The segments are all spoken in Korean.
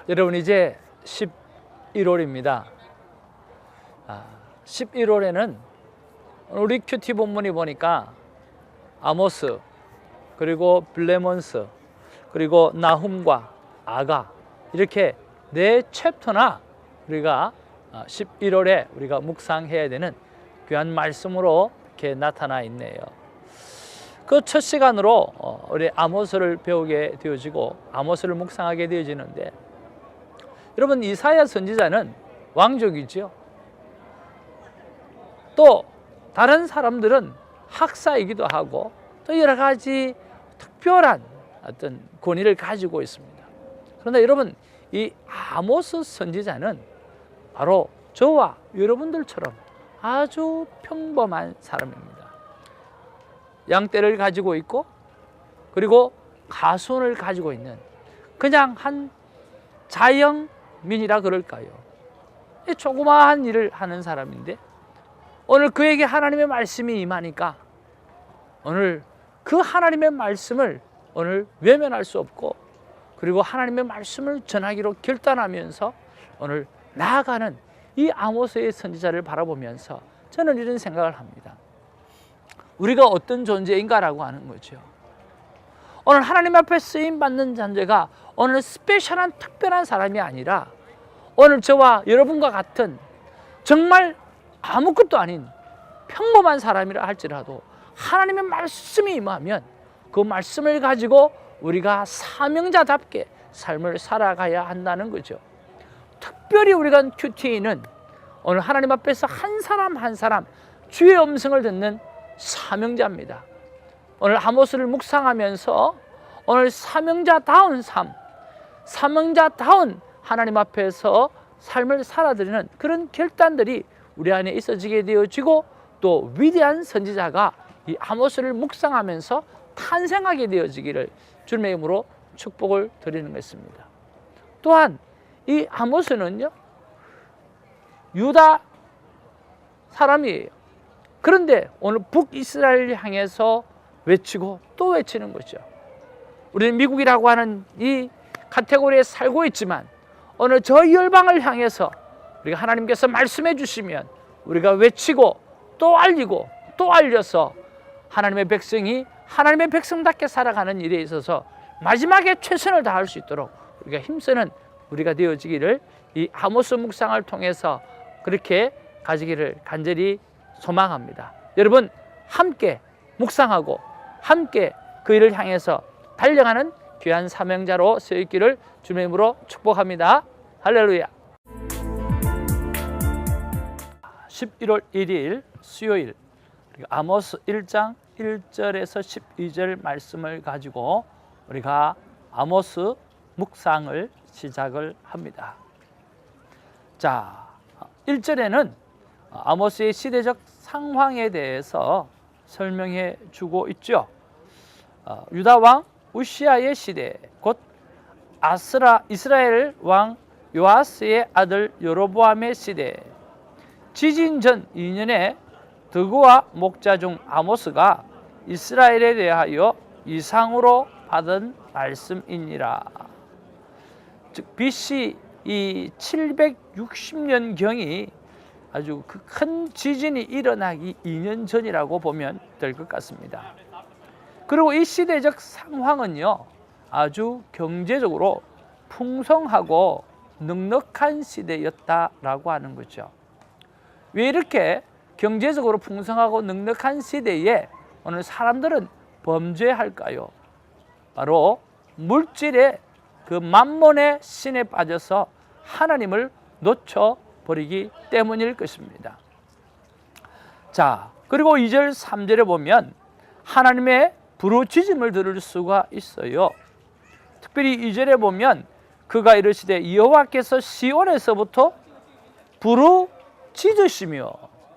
여러분 이제 11월입니다. 11월에는 우리 큐티 본문이 보니까 아모스, 그리고 블레몬스, 그리고 나훔과 아가, 이렇게 네 챕터나 우리가 11월에 우리가 묵상해야 되는 귀한 말씀으로 이렇게 나타나 있네요. 그 첫 시간으로 우리 아모스를 배우게 되어지고 아모스를 묵상하게 되어지는데, 여러분 이사야 선지자는 왕족이죠. 또 다른 사람들은 학사이기도 하고 또 여러 가지 특별한 어떤 권위를 가지고 있습니다. 그런데 여러분, 이 아모스 선지자는 바로 저와 여러분들처럼 아주 평범한 사람입니다. 양떼를 가지고 있고, 그리고 가손을 가지고 있는 그냥 한 자영민이라 그럴까요? 조그마한 일을 하는 사람인데, 오늘 그에게 하나님의 말씀이 임하니까 오늘 그 하나님의 말씀을 오늘 외면할 수 없고, 그리고 하나님의 말씀을 전하기로 결단하면서 오늘 나아가는 이 아모스의 선지자를 바라보면서 저는 이런 생각을 합니다. 우리가 어떤 존재인가라고 하는 거죠. 오늘 하나님 앞에 쓰임받는 존재가 오늘 스페셜한 특별한 사람이 아니라, 오늘 저와 여러분과 같은 정말 아무것도 아닌 평범한 사람이라 할지라도 하나님의 말씀이 임하면 그 말씀을 가지고 우리가 사명자답게 삶을 살아가야 한다는 거죠. 특별히 우리가 큐티는 오늘 하나님 앞에서 한 사람 한 사람 주의 음성을 듣는 사명자입니다. 오늘 아모스를 묵상하면서 오늘 사명자다운 삶, 사명자다운 하나님 앞에서 삶을 살아드리는 그런 결단들이 우리 안에 있어지게 되어지고, 또 위대한 선지자가 이 아모스를 묵상하면서 탄생하게 되어지기를 주님의 이름으로 축복을 드리는 것입니다. 또한 이 아모스는요, 유다 사람이에요. 그런데 오늘 북이스라엘을 향해서 외치고 또 외치는 거죠. 우리는 미국이라고 하는 이 카테고리에 살고 있지만, 오늘 저 열방을 향해서 우리가 하나님께서 말씀해 주시면 우리가 외치고 또 알리고 또 알려서 하나님의 백성이 하나님의 백성답게 살아가는 일에 있어서 마지막에 최선을 다할 수 있도록 우리가 힘쓰는 우리가 되어지기를 이 아모스 묵상을 통해서 그렇게 가지기를 간절히 소망합니다. 여러분 함께 묵상하고 함께 그 일을 향해서 달려가는 귀한 사명자로 쓰여있기를 주님의 이름으로 축복합니다. 할렐루야. 11월 1일 수요일, 아모스 1장 1절에서 12절 말씀을 가지고 우리가 아모스 묵상을 시작을 합니다. 자, 1절에는 아모스의 시대적 상황에 대해서 설명해 주고 있죠. 유다 왕 우시아의 시대, 곧 이스라엘 왕 요아스의 아들 여로보암의 시대, 지진 전 2년에 드고와 목자 중 아모스가 이스라엘에 대하여 이상으로 받은 말씀이니라. 즉 BC 이 760년경이 아주 큰 지진이 일어나기 2년 전이라고 보면 될 것 같습니다. 그리고 이 시대적 상황은요, 아주 경제적으로 풍성하고 넉넉한 시대였다라고 하는 거죠. 왜 이렇게 경제적으로 풍성하고 넉넉한 시대에 오늘 사람들은 범죄할까요? 바로 물질의 그 만몬의 신에 빠져서 하나님을 놓쳐버리기 때문일 것입니다. 자, 그리고 2절 3절에 보면 하나님의 부르짖음을 들을 수가 있어요. 특별히 2절에 보면 그가 이르시되 여호와께서 시온에서부터 부르짖으시며,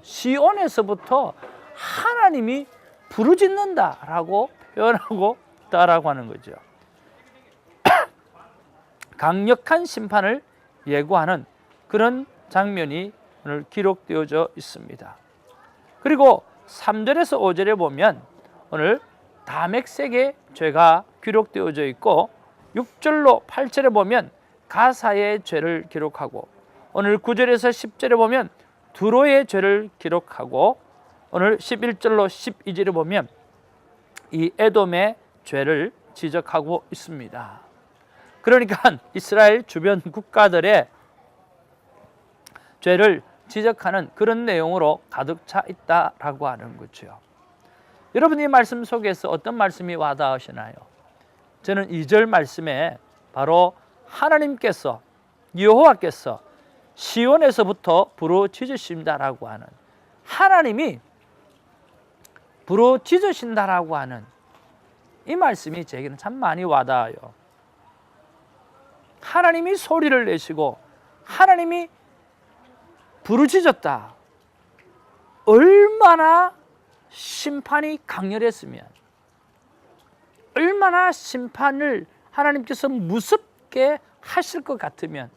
시온에서부터 하나님이 부르짖는다라고 표현하고 있다라고 하는 거죠. 강력한 심판을 예고하는 그런 장면이 오늘 기록되어져 있습니다. 그리고 3절에서 5절에 보면 오늘 다맥색의 죄가 기록되어져 있고, 6절로 8절에 보면 가사의 죄를 기록하고, 오늘 9절에서 10절에 보면 두로의 죄를 기록하고, 오늘 11절로 12절에 보면 이 에돔의 죄를 지적하고 있습니다. 그러니까 이스라엘 주변 국가들의 죄를 지적하는 그런 내용으로 가득 차 있다라고 하는 거죠. 여러분, 이 말씀 속에서 어떤 말씀이 와닿으시나요? 저는 2절 말씀에 바로 하나님께서, 여호와께서 시온에서부터 부르짖으신다라고 하는, 하나님이 부르짖으신다라고 하는 이 말씀이 제게는 참 많이 와닿아요. 하나님이 소리를 내시고 하나님이 부르짖었다. 얼마나 심판이 강렬했으면, 얼마나 심판을 하나님께서 무섭게 하실 것 같으면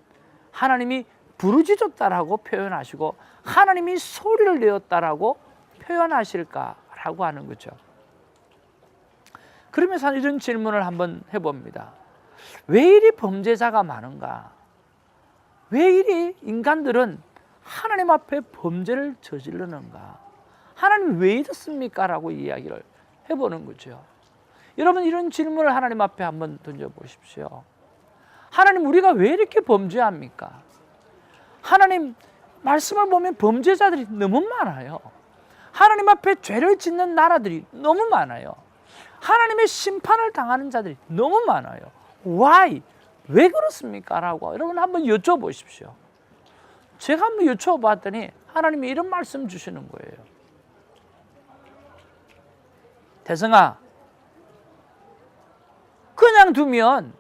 하나님이 부르짖었다라고 표현하시고 하나님이 소리를 내었다라고 표현하실까라고 하는 거죠. 그러면서 이런 질문을 한번 해봅니다. 왜 이리 범죄자가 많은가? 왜 이리 인간들은 하나님 앞에 범죄를 저지르는가? 하나님 왜 이렇습니까? 라고 이야기를 해보는 거죠. 여러분, 이런 질문을 하나님 앞에 한번 던져보십시오. 하나님, 우리가 왜 이렇게 범죄합니까? 하나님, 말씀을 보면 범죄자들이 너무 많아요. 하나님 앞에 죄를 짓는 나라들이 너무 많아요. 하나님의 심판을 당하는 자들이 너무 많아요. Why? 왜 그렇습니까? 라고 여러분 한번 여쭤보십시오. 제가 한번 여쭤봤더니 하나님이 이런 말씀 주시는 거예요. 태성아, 그냥 두면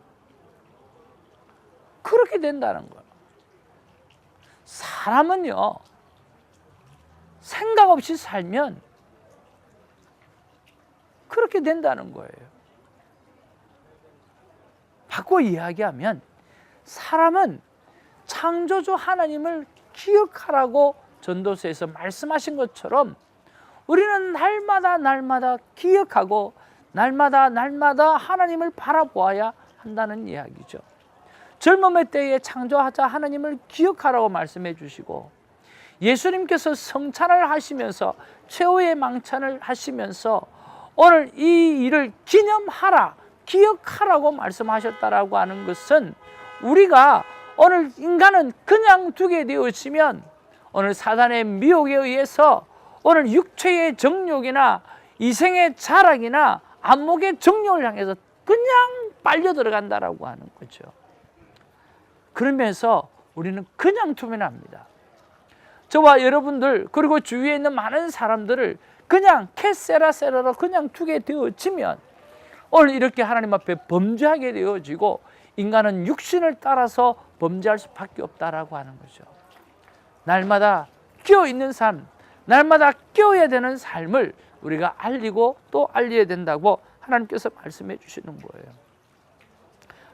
그렇게 된다는 거예요. 사람은요, 생각 없이 살면 그렇게 된다는 거예요. 바꿔 이야기하면 사람은 창조주 하나님을 기억하라고 전도서에서 말씀하신 것처럼 우리는 날마다 기억하고 날마다 하나님을 바라보아야 한다는 이야기죠. 젊음의 때에 창조하자 하나님을 기억하라고 말씀해 주시고, 예수님께서 성찬을 하시면서 최후의 망찬을 하시면서 오늘 이 일을 기념하라, 기억하라고 말씀하셨다라고 하는 것은, 우리가 오늘 인간은 그냥 두게 되어지면 오늘 사단의 미혹에 의해서 오늘 육체의 정욕이나 이생의 자락이나 안목의 정욕을 향해서 그냥 빨려 들어간다라고 하는 거죠. 그러면서 우리는 그냥 두면 합니다. 저와 여러분들, 그리고 주위에 있는 많은 사람들을 그냥 캐세라세라로 그냥 두게 되어지면 오늘 이렇게 하나님 앞에 범죄하게 되어지고 인간은 육신을 따라서 범죄할 수밖에 없다라고 하는 거죠. 날마다 깨어있는 삶, 날마다 깨어야 되는 삶을 우리가 알리고 또 알려야 된다고 하나님께서 말씀해 주시는 거예요.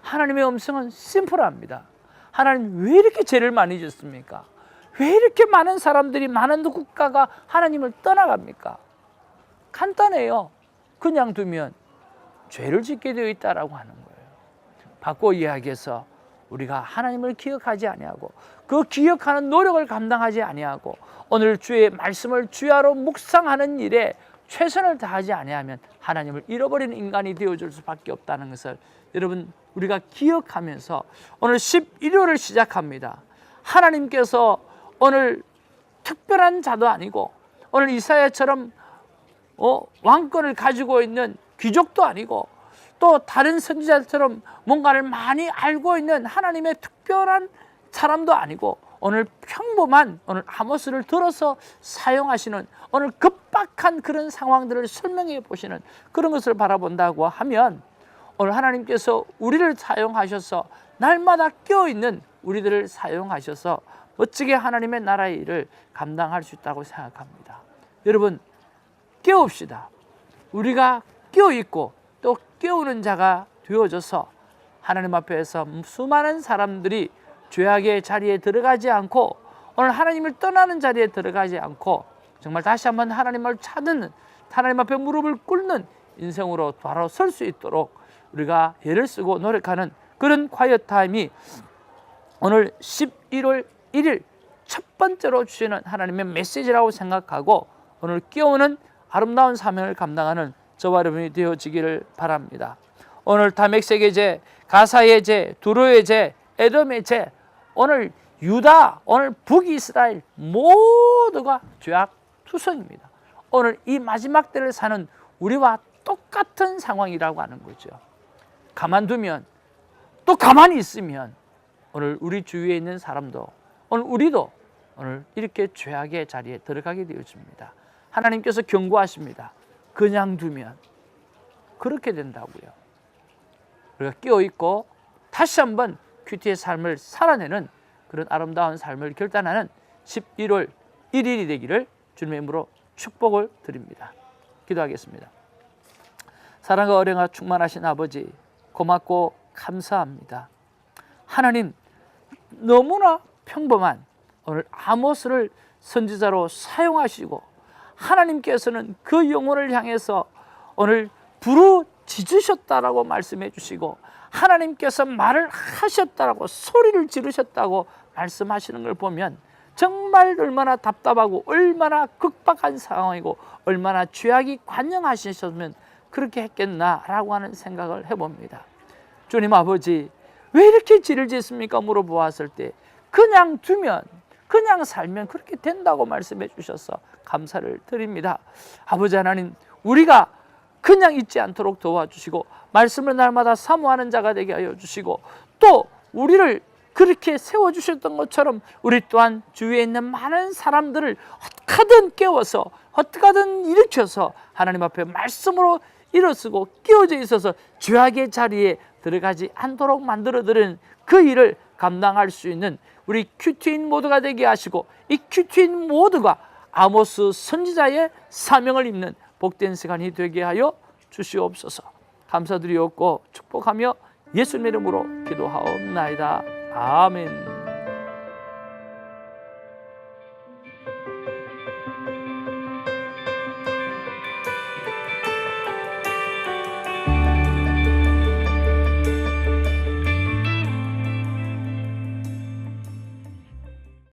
하나님의 음성은 심플합니다. 하나님, 왜 이렇게 죄를 많이 짓습니까? 왜 이렇게 많은 사람들이, 많은 국가가 하나님을 떠나갑니까? 간단해요. 그냥 두면 죄를 짓게 되어 있다라고 하는 거예요. 바꿔 이야기해서 우리가 하나님을 기억하지 아니하고 그 기억하는 노력을 감당하지 아니하고 오늘 주의 말씀을 주야로 묵상하는 일에 최선을 다하지 아니하면 하나님을 잃어버리는 인간이 되어줄 수밖에 없다는 것을 여러분, 우리가 기억하면서 오늘 11월을 시작합니다. 하나님께서 오늘 특별한 자도 아니고 오늘 이사야처럼 왕권을 가지고 있는 귀족도 아니고 또 다른 선지자처럼 뭔가를 많이 알고 있는 하나님의 특별한 사람도 아니고 오늘 평범한 오늘 아모스를 들어서 사용하시는 오늘 급박한 그런 상황들을 설명해 보시는 그런 것을 바라본다고 하면 오늘 하나님께서 우리를 사용하셔서 날마다 깨어있는 우리들을 사용하셔서 멋지게 하나님의 나라의 일을 감당할 수 있다고 생각합니다. 여러분, 깨웁시다. 우리가 깨어있고 또 깨우는 자가 되어져서 하나님 앞에서 수많은 사람들이 죄악의 자리에 들어가지 않고 오늘 하나님을 떠나는 자리에 들어가지 않고 정말 다시 한번 하나님을 찾는, 하나님 앞에 무릎을 꿇는 인생으로 바로 설 수 있도록 우리가 애를 쓰고 노력하는 그런 콰이어 타임이 오늘 11월 1일 첫 번째로 주시는 하나님의 메시지라고 생각하고 오늘 깨우는 아름다운 사명을 감당하는 저와 여러분이 되어지기를 바랍니다. 오늘 다맥색의 제, 가사의 제, 두로의 제, 에돔의 제, 오늘 유다, 오늘 북이스라엘 모두가 죄악투성입니다. 오늘 이 마지막 때를 사는 우리와 똑같은 상황이라고 하는 거죠. 가만두면, 또 가만히 있으면 오늘 우리 주위에 있는 사람도, 오늘 우리도 오늘 이렇게 죄악의 자리에 들어가게 되어집니다. 하나님께서 경고하십니다. 그냥 두면 그렇게 된다고요. 우리가 깨어있고 다시 한번 큐티의 삶을 살아내는 그런 아름다운 삶을 결단하는 11월 1일이 되기를 주님의 이름으로 축복을 드립니다. 기도하겠습니다. 사랑과 어령아 충만하신 아버지, 고맙고 감사합니다. 하나님, 너무나 평범한 오늘 아모스를 선지자로 사용하시고 하나님께서는 그 영혼을 향해서 오늘 부르짖으셨다라고 말씀해 주시고 하나님께서 말을 하셨다라고 소리를 지르셨다고 말씀하시는 걸 보면 정말 얼마나 답답하고 얼마나 극박한 상황이고 얼마나 죄악이 관영하셨으면 그렇게 했겠나라고 하는 생각을 해봅니다. 주님 아버지, 왜 이렇게 죄를 짓습니까? 물어보았을 때 그냥 두면, 그냥 살면 그렇게 된다고 말씀해 주셔서 감사를 드립니다. 아버지 하나님, 우리가 그냥 있지 않도록 도와주시고 말씀을 날마다 사모하는 자가 되게 하여 주시고 또 우리를 그렇게 세워주셨던 것처럼 우리 또한 주위에 있는 많은 사람들을 어떻게든 깨워서 어떻게든 일으켜서 하나님 앞에 말씀으로 일어서고 끼워져 있어서 죄악의 자리에 들어가지 않도록 만들어드리는 그 일을 감당할 수 있는 우리 큐티인 모두가 되게 하시고 이 큐티인 모두가 아모스 선지자의 사명을 입는 복된 시간이 되게 하여 주시옵소서. 감사드리옵고 축복하며 예수님의 이름으로 기도하옵나이다. 아멘.